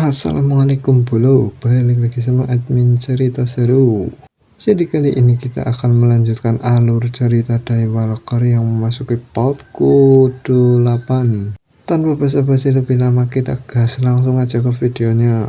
Assalamualaikum bro, balik lagi sama admin cerita seru. Jadi kali ini kita akan melanjutkan alur cerita Daywalker yang memasuki part ke-8. Tanpa basa-basi lebih lama, kita gas langsung aja ke videonya.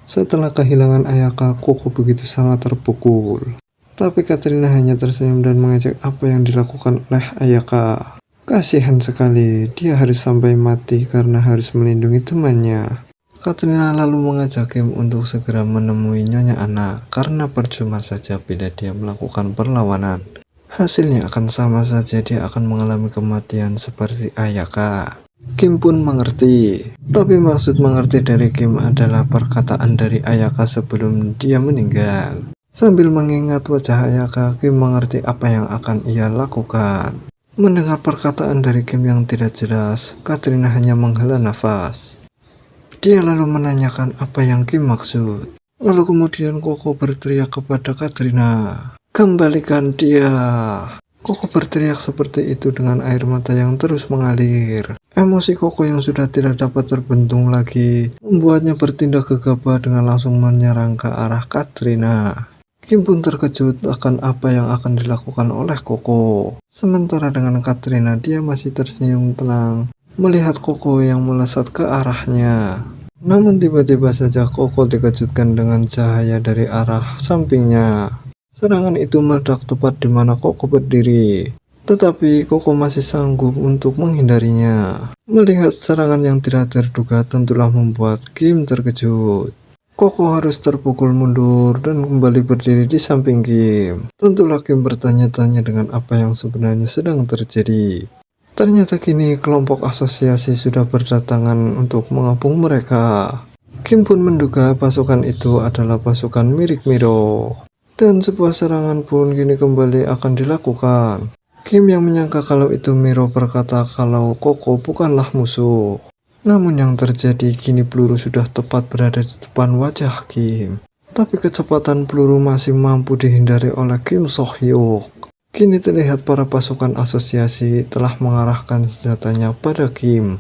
Setelah kehilangan Ayaka, Koko begitu sangat terpukul. Tapi Katrina hanya tersenyum dan mengejek apa yang dilakukan oleh Ayaka. Kasihan sekali, dia harus sampai mati karena harus melindungi temannya. Katrina lalu mengajak Kim untuk segera menemui Nyonya Anna karena percuma saja bila dia melakukan perlawanan. Hasilnya akan sama saja, dia akan mengalami kematian seperti Ayaka. Kim pun mengerti, tapi maksud mengerti dari Kim adalah perkataan dari Ayaka sebelum dia meninggal. Sambil mengingat wajah Ayaka, Kim mengerti apa yang akan ia lakukan. Mendengar perkataan dari Kim yang tidak jelas, Katrina hanya menghela nafas. Dia lalu menanyakan apa yang Kim maksud. Lalu kemudian Koko berteriak kepada Katrina, "Kembalikan dia!" Koko berteriak seperti itu dengan air mata yang terus mengalir. Emosi Koko yang sudah tidak dapat terbendung lagi membuatnya bertindak gegabah dengan langsung menyerang ke arah Katrina. Kim pun terkejut akan apa yang akan dilakukan oleh Koko. Sementara dengan Katrina, dia masih tersenyum tenang melihat Koko yang melesat ke arahnya. Namun tiba-tiba saja Koko dikejutkan dengan cahaya dari arah sampingnya. Serangan itu meledak tepat di mana Koko berdiri. Tetapi Koko masih sanggup untuk menghindarinya. Melihat serangan yang tidak terduga tentulah membuat Kim terkejut. Koko harus terpukul mundur dan kembali berdiri di samping Kim. Tentulah Kim bertanya-tanya dengan apa yang sebenarnya sedang terjadi. Ternyata kini kelompok asosiasi sudah berdatangan untuk mengepung mereka. Kim pun menduga pasukan itu adalah pasukan milik Miro. Dan sebuah serangan pun kini kembali akan dilakukan. Kim yang menyangka kalau itu Miro berkata kalau Koko bukanlah musuh. Namun yang terjadi kini peluru sudah tepat berada di depan wajah Kim. Tapi kecepatan peluru masih mampu dihindari oleh Kim Sok-hyuk. Kini terlihat para pasukan asosiasi telah mengarahkan senjatanya pada Kim.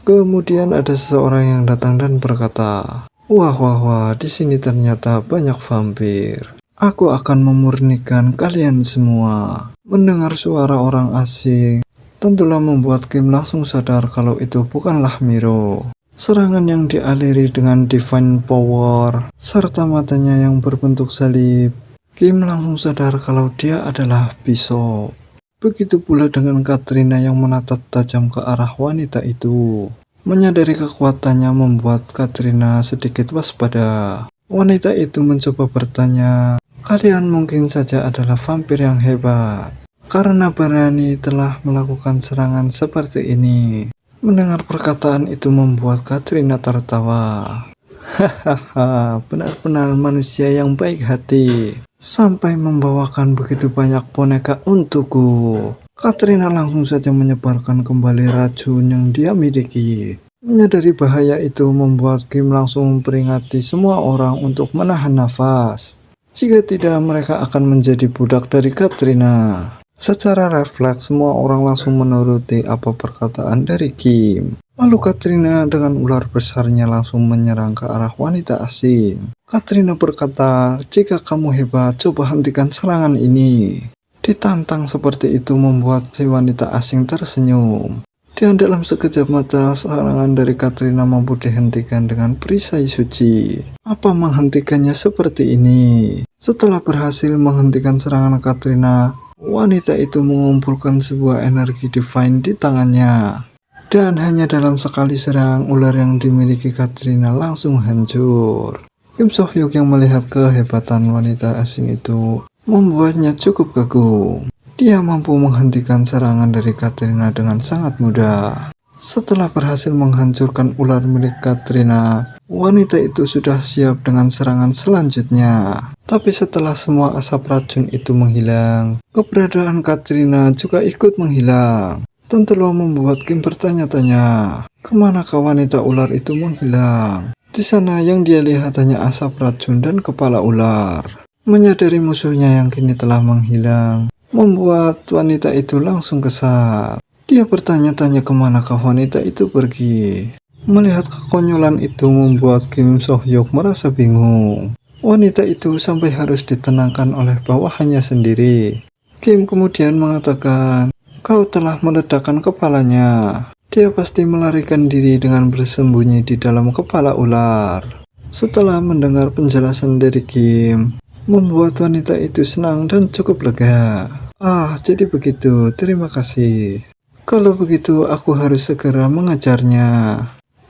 Kemudian ada seseorang yang datang dan berkata, wah, di sini ternyata banyak vampir. Aku akan memurnikan kalian semua." Mendengar suara orang asing tentulah membuat Kim langsung sadar kalau itu bukanlah Miro. Serangan yang dialiri dengan divine power serta matanya yang berbentuk salib, Kim langsung sadar kalau dia adalah Bishop. Begitu pula dengan Katrina yang menatap tajam ke arah wanita itu. Menyadari kekuatannya membuat Katrina sedikit waspada. Wanita itu mencoba bertanya, "Kalian mungkin saja adalah vampir yang hebat, karena berani telah melakukan serangan seperti ini." Mendengar perkataan itu membuat Katrina tertawa. Hahaha, benar-benar manusia yang baik hati. Sampai membawakan begitu banyak boneka untukku. Katrina langsung saja menyebarkan kembali racun yang dia miliki. Menyadari bahaya itu membuat Kim langsung memperingati semua orang untuk menahan nafas. Jika tidak, mereka akan menjadi budak dari Katrina. Secara refleks, semua orang langsung menuruti apa perkataan dari Kim. Lalu Katrina dengan ular besarnya langsung menyerang ke arah wanita asing. Katrina berkata, "Jika kamu hebat, coba hentikan serangan ini." Ditantang seperti itu membuat si wanita asing tersenyum. Dan dalam sekejap mata, serangan dari Katrina mampu dihentikan dengan perisai suci. Apa menghentikannya seperti ini? Setelah berhasil menghentikan serangan Katrina, wanita itu mengumpulkan sebuah energi divine di tangannya. Dan hanya dalam sekali serang, ular yang dimiliki Katrina langsung hancur. Kim Sok-hyuk yang melihat kehebatan wanita asing itu membuatnya cukup kagum. Dia mampu menghentikan serangan dari Katrina dengan sangat mudah. Setelah berhasil menghancurkan ular milik Katrina, wanita itu sudah siap dengan serangan selanjutnya. Tapi setelah semua asap racun itu menghilang, keberadaan Katrina juga ikut menghilang. Tentulah membuat Kim bertanya-tanya, kemanakah wanita ular itu menghilang? Di sana yang dia lihat hanya asap racun dan kepala ular. Menyadari musuhnya yang kini telah menghilang, membuat wanita itu langsung kesal. Dia bertanya-tanya kemanakah wanita itu pergi. Melihat kekonyolan itu membuat Kim So-hyuk merasa bingung. Wanita itu sampai harus ditenangkan oleh bawahannya sendiri. Kim kemudian mengatakan, "Kau telah meledakkan kepalanya. Dia pasti melarikan diri dengan bersembunyi di dalam kepala ular." Setelah mendengar penjelasan dari Kim, membuat wanita itu senang dan cukup lega. "Ah, jadi begitu. Terima kasih. Kalau begitu aku harus segera mengajarnya."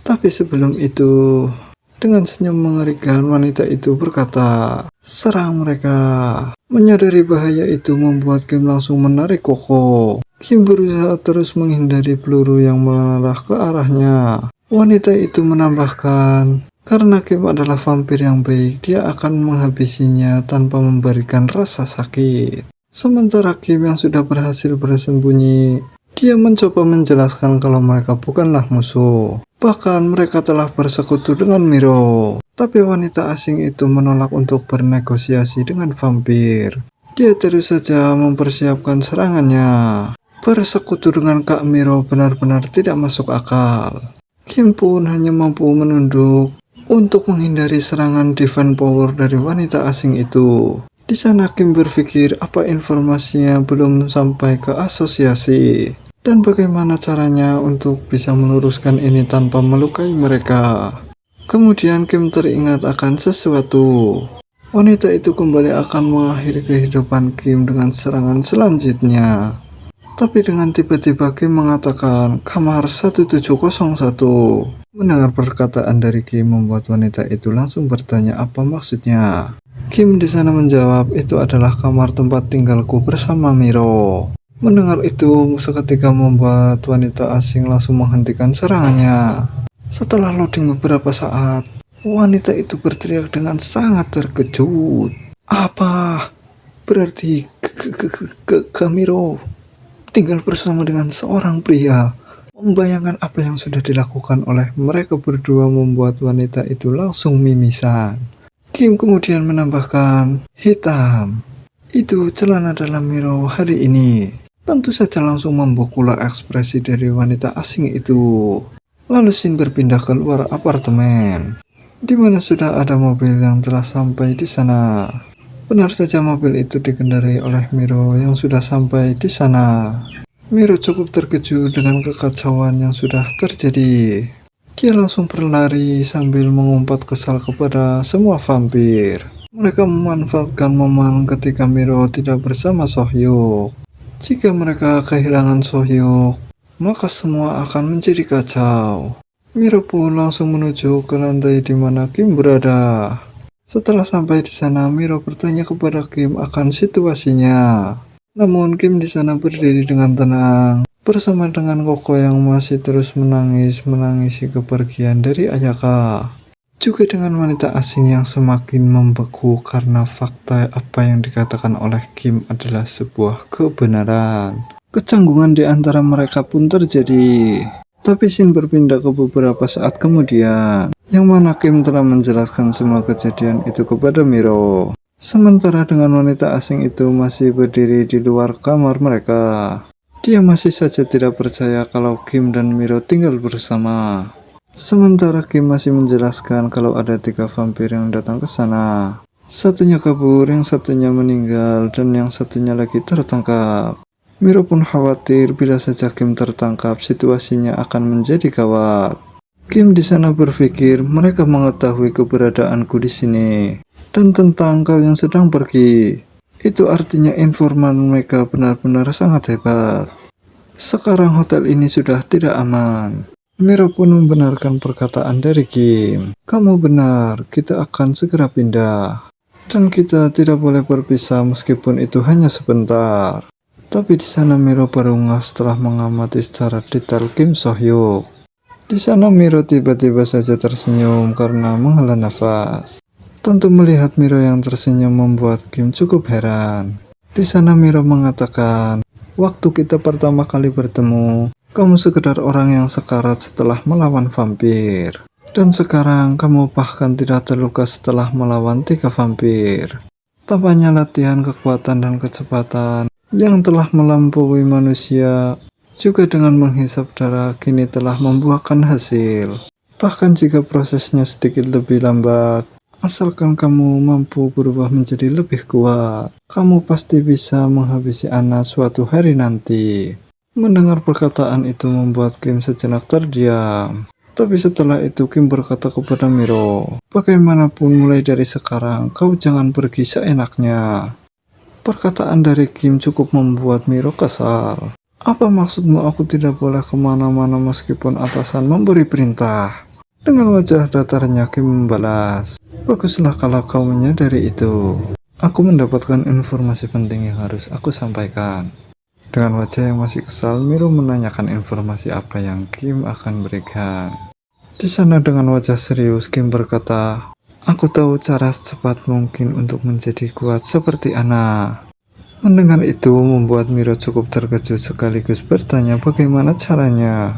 Tapi sebelum itu, dengan senyum mengerikan wanita itu berkata, "Serang mereka." Menyadari bahaya itu membuat Kim langsung menarik koko. Kim berusaha terus menghindari peluru yang mengarah ke arahnya. Wanita itu menambahkan, karena Kim adalah vampir yang baik, dia akan menghabisinya tanpa memberikan rasa sakit. Sementara Kim yang sudah berhasil bersembunyi, dia mencoba menjelaskan kalau mereka bukanlah musuh. Bahkan mereka telah bersekutu dengan Miro. Tapi wanita asing itu menolak untuk bernegosiasi dengan vampir. Dia terus saja mempersiapkan serangannya. Bersekutu dengan Kak Miro benar-benar tidak masuk akal. Kim pun hanya mampu menunduk untuk menghindari serangan divine power dari wanita asing itu. Di sana Kim berpikir apa informasinya belum sampai ke asosiasi. Dan bagaimana caranya untuk bisa meluruskan ini tanpa melukai mereka. Kemudian Kim teringat akan sesuatu. Wanita itu kembali akan mengakhiri kehidupan Kim dengan serangan selanjutnya. Tapi dengan tiba-tiba Kim mengatakan, "Kamar 1701. Mendengar perkataan dari Kim membuat wanita itu langsung bertanya apa maksudnya. Kim di sana menjawab, "Itu adalah kamar tempat tinggalku bersama Miro." Mendengar itu seketika membuat wanita asing langsung menghentikan serangannya. Setelah loading beberapa saat, wanita itu berteriak dengan sangat terkejut. "Apa? Berarti Kamiro tinggal bersama dengan seorang pria." Membayangkan apa yang sudah dilakukan oleh mereka berdua membuat wanita itu langsung mimisan. Kim kemudian menambahkan, "Hitam. Itu celana dalam Miro hari ini." Tentu saja langsung membukulah ekspresi dari wanita asing itu. Lalu Shin berpindah ke luar apartemen, di mana sudah ada mobil yang telah sampai di sana. Benar saja mobil itu dikendarai oleh Miro yang sudah sampai di sana. Miro cukup terkejut dengan kekacauan yang sudah terjadi. Dia langsung berlari sambil mengumpat kesal kepada semua vampir. Mereka memanfaatkan momen ketika Miro tidak bersama So-hyuk. Jika mereka kehilangan So-hyuk, maka semua akan menjadi kacau. Miro pun langsung menuju ke lantai di mana Kim berada. Setelah sampai di sana, Miro bertanya kepada Kim akan situasinya. Namun Kim di sana berdiri dengan tenang, bersama dengan Koko yang masih terus menangisi kepergian dari Ayaka. Juga dengan wanita asing yang semakin membeku karena fakta apa yang dikatakan oleh Kim adalah sebuah kebenaran. Kecanggungan di antara mereka pun terjadi. Tapi Shin berpindah ke beberapa saat kemudian, yang mana Kim telah menjelaskan semua kejadian itu kepada Miro. Sementara dengan wanita asing itu masih berdiri di luar kamar mereka. Dia masih saja tidak percaya kalau Kim dan Miro tinggal bersama. Sementara Kim masih menjelaskan kalau ada 3 vampir yang datang ke sana. Satunya kabur, yang satunya meninggal, dan yang satunya lagi tertangkap. Miro pun khawatir bila saja Kim tertangkap, situasinya akan menjadi gawat. Kim di sana berpikir mereka mengetahui keberadaanku di sini dan tentang kau yang sedang pergi. Itu artinya informan mereka benar-benar sangat hebat. Sekarang hotel ini sudah tidak aman. Miro pun membenarkan perkataan dari Kim. "Kamu benar, kita akan segera pindah. Dan kita tidak boleh berpisah meskipun itu hanya sebentar." Tapi di sana Miro baru ngeh setelah mengamati secara detail Kim So-hyuk. Di sana Miro tiba-tiba saja tersenyum karena menghela nafas. Tentu melihat Miro yang tersenyum membuat Kim cukup heran. Di sana Miro mengatakan, "Waktu kita pertama kali bertemu, kamu sekedar orang yang sekarat setelah melawan vampir. Dan sekarang kamu bahkan tidak terluka setelah melawan 3 vampir. Tampaknya latihan kekuatan dan kecepatan yang telah melampaui manusia juga dengan menghisap darah kini telah membuahkan hasil." Bahkan jika prosesnya sedikit lebih lambat, asalkan kamu mampu berubah menjadi lebih kuat, kamu pasti bisa menghabisi Ana suatu hari nanti. Mendengar perkataan itu membuat Kim sejenak terdiam. Tapi setelah itu Kim berkata kepada Miro, bagaimanapun mulai dari sekarang, kau jangan pergi seenaknya. Perkataan dari Kim cukup membuat Miro kesal. Apa maksudmu aku tidak boleh kemana-mana meskipun atasan memberi perintah? Dengan wajah datarnya Kim membalas, baguslah kalau kau menyadari itu. Aku mendapatkan informasi penting yang harus aku sampaikan. Dengan wajah yang masih kesal, Miro menanyakan informasi apa yang Kim akan berikan. Di sana dengan wajah serius, Kim berkata, aku tahu cara secepat mungkin untuk menjadi kuat seperti Ana. Mendengar itu membuat Miro cukup terkejut sekaligus bertanya bagaimana caranya.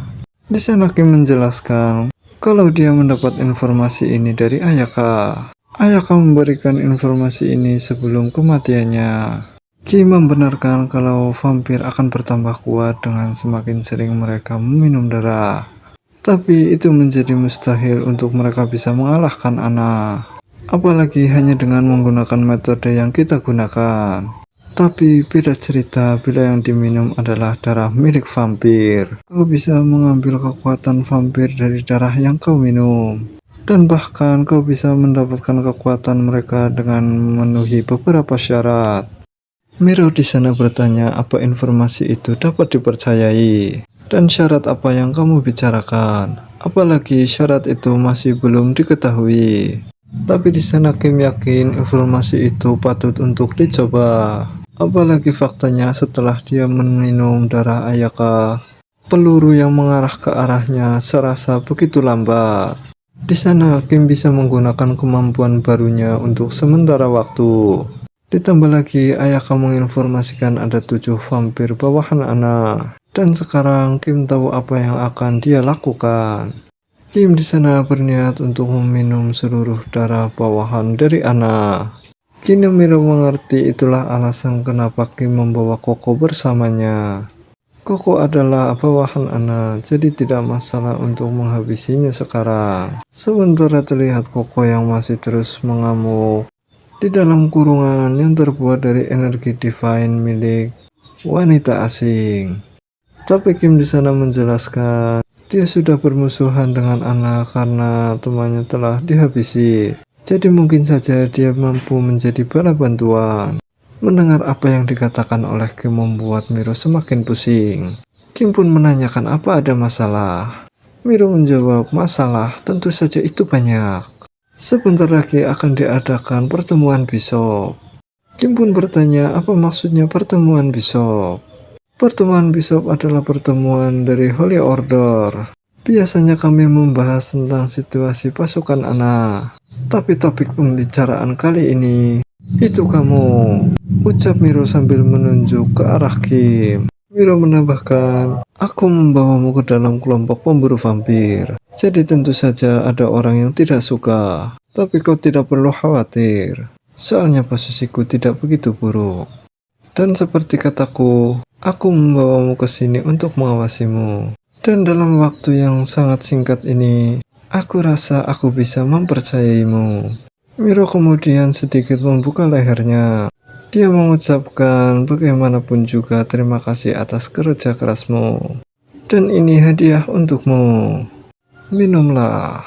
Di sana Kim menjelaskan kalau dia mendapat informasi ini dari Ayaka. Ayaka memberikan informasi ini sebelum kematiannya. Kim membenarkan kalau vampir akan bertambah kuat dengan semakin sering mereka meminum darah. Tapi itu menjadi mustahil untuk mereka bisa mengalahkan Ana. Apalagi hanya dengan menggunakan metode yang kita gunakan. Tapi beda cerita bila yang diminum adalah darah milik vampir. Kau bisa mengambil kekuatan vampir dari darah yang kau minum. Dan bahkan kau bisa mendapatkan kekuatan mereka dengan memenuhi beberapa syarat. Miro di sana bertanya apa informasi itu dapat dipercayai. Dan syarat apa yang kamu bicarakan? Apalagi syarat itu masih belum diketahui. Tapi di sana Kim yakin informasi itu patut untuk dicoba. Apalagi faktanya setelah dia meminum darah Ayaka, peluru yang mengarah ke arahnya serasa begitu lambat. Di sana Kim bisa menggunakan kemampuan barunya untuk sementara waktu. Ditambah lagi Ayaka menginformasikan ada 7 vampir bawahan Ana. Dan sekarang Kim tahu apa yang akan dia lakukan. Kim di sana berniat untuk meminum seluruh darah bawahan dari Ana. Kini Miro mengerti itulah alasan kenapa Kim membawa Koko bersamanya. Koko adalah bawahan Ana, jadi tidak masalah untuk menghabisinya sekarang. Sementara terlihat Koko yang masih terus mengamuk di dalam kurungan yang terbuat dari energi divine milik wanita asing. Tapi Kim di sana menjelaskan dia sudah bermusuhan dengan Ana karena temannya telah dihabisi. Jadi mungkin saja dia mampu menjadi bala bantuan. Mendengar apa yang dikatakan oleh Kim membuat Miro semakin pusing. Kim pun menanyakan apa ada masalah. Miro menjawab, masalah tentu saja itu banyak. Sebentar lagi akan diadakan pertemuan Bishop. Kim pun bertanya apa maksudnya pertemuan Bishop. Pertemuan Bishop adalah pertemuan dari Holy Order. Biasanya kami membahas tentang situasi pasukan Ana. Tapi topik pembicaraan kali ini itu kamu, ucap Miro sambil menunjuk ke arah Kim. Miro menambahkan, aku membawamu ke dalam kelompok pemburu vampir. Jadi tentu saja ada orang yang tidak suka. Tapi kau tidak perlu khawatir. Soalnya posisiku tidak begitu buruk. Dan seperti kataku, aku membawamu ke sini untuk mengawasimu. Dan dalam waktu yang sangat singkat ini, aku rasa aku bisa mempercayaimu. Miro kemudian sedikit membuka lehernya. Dia mengucapkan bagaimanapun juga terima kasih atas kerja kerasmu. Dan ini hadiah untukmu. Minumlah.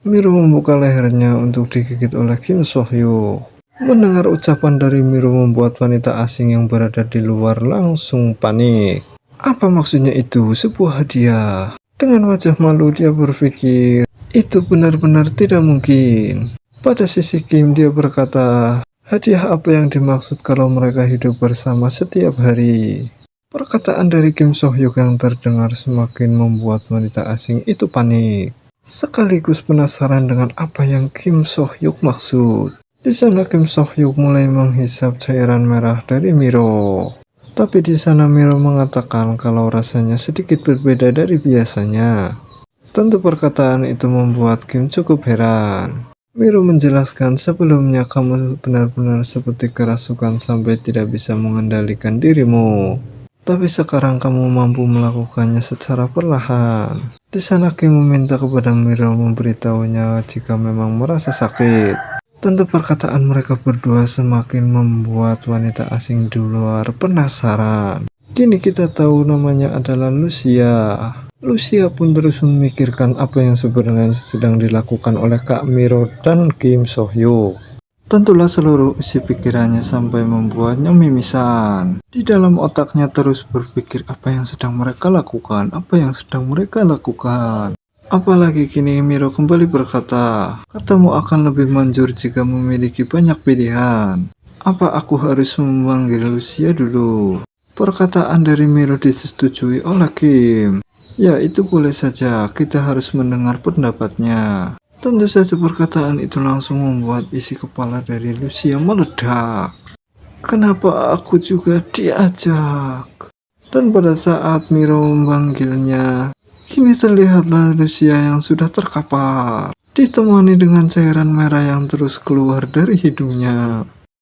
Miro membuka lehernya untuk digigit oleh Kim So-hyuk. Mendengar ucapan dari Miro membuat wanita asing yang berada di luar langsung panik. Apa maksudnya itu? Sebuah hadiah. Dengan wajah malu dia berpikir, itu benar-benar tidak mungkin. Pada sisi Kim dia berkata, hadiah apa yang dimaksud kalau mereka hidup bersama setiap hari? Perkataan dari Kim So-hyuk yang terdengar semakin membuat wanita asing itu panik. Sekaligus penasaran dengan apa yang Kim So-hyuk maksud. Di sana Kim So-hyuk mulai menghisap cairan merah dari Miro. Tapi di sana Miro mengatakan kalau rasanya sedikit berbeda dari biasanya. Tentu perkataan itu membuat Kim cukup heran. Miro menjelaskan sebelumnya kamu benar-benar seperti kerasukan sampai tidak bisa mengendalikan dirimu. Tapi sekarang kamu mampu melakukannya secara perlahan. Di sana Kim meminta kepada Miro memberitahunya jika memang merasa sakit. Tentu perkataan mereka berdua semakin membuat wanita asing di luar penasaran. Kini kita tahu namanya adalah Lucia. Lucia pun terus memikirkan apa yang sebenarnya sedang dilakukan oleh Kak Miro dan Kim So-hyuk. Tentulah seluruh isi pikirannya sampai membuatnya mimisan. Di dalam otaknya terus berpikir apa yang sedang mereka lakukan, apa yang sedang mereka lakukan. Apalagi kini Miro kembali berkata, katamu akan lebih manjur jika memiliki banyak pilihan. Apa aku harus memanggil Lucia dulu? Perkataan dari Miro disetujui oleh Kim. Ya, itu boleh saja, kita harus mendengar pendapatnya. Tentu saja perkataan itu langsung membuat isi kepala dari Lucia meledak. Kenapa aku juga diajak? Dan pada saat Miro memanggilnya, kini terlihatlah Lucia yang sudah terkapar, ditemani dengan cairan merah yang terus keluar dari hidungnya.